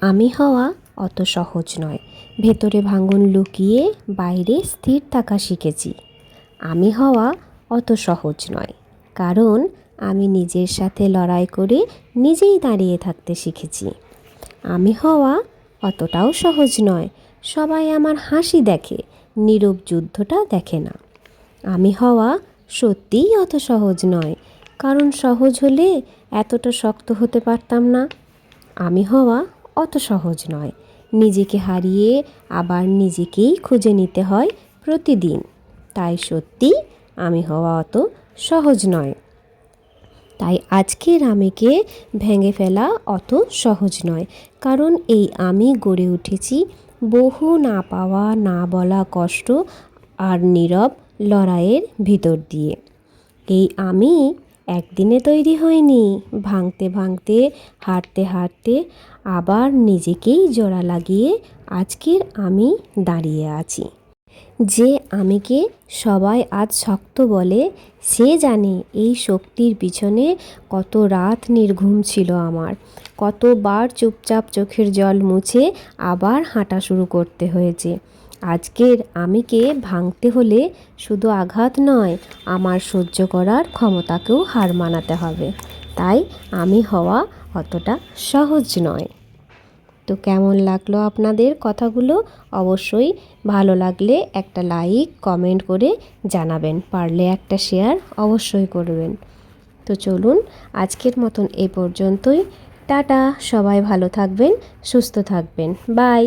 আমি হওয়া অত সহজ নয়। ভেতরে ভাঙন লুকিয়ে বাইরে স্থির থাকা শিখেছি। আমি হওয়া অত সহজ নয়, কারণ আমি নিজের সাথে লড়াই করে নিজেই দাঁড়িয়ে থাকতে শিখেছি। আমি হওয়া অতটাও সহজ নয়, সবাই আমার হাসি দেখে, নীরব যুদ্ধটা দেখে না। আমি হওয়া সত্যিই অত সহজ নয়, কারণ সহজ হলে এতটা শক্ত হতে পারতাম না। আমি হওয়া অত সহজ নয়, নিজেকে হারিয়ে আবার নিজেকেই খুঁজে নিতে হয় প্রতিদিন। তাই সত্যি আমি হওয়া অত সহজ নয়। তাই আজকের আমিকে ভেঙে ফেলা অত সহজ নয়, কারণ এই আমি গড়ে উঠেছি বহু না পাওয়া না বলা কষ্ট আর নীরব লড়াইয়ের ভিতর দিয়ে। এই আমি একদিনে তৈরি হয়নি, ভাঙতে ভাঙতে হাঁটতে হাঁটতে আবার নিজেকেই জোড়া লাগিয়ে আজকের আমি দাঁড়িয়ে আছি। যে আমিকে সবাই আজ শক্ত বলে, সে জানে এই শক্তির পিছনে কত রাত নির্ঘুম ছিল আমার, কতবার চুপচাপ চোখের জল মুছে আবার হাঁটা শুরু করতে হয়েছে। আজকের আমিকে ভাঙতে হলে শুধু আঘাত নয়, আমার সহ্য করার ক্ষমতাকেও হার মানাতে হবে। তাই আমি হওয়া অতটা সহজ নয়। তো কেমন লাগলো আপনাদের কথাগুলো? অবশ্যই ভালো লাগলে একটা লাইক কমেন্ট করে জানাবেন, পারলে একটা শেয়ার অবশ্যই করবেন। তো চলুন আজকের মতন এ পর্যন্তই। টাটা, সবাই ভালো থাকবেন, সুস্থ থাকবেন, বাই।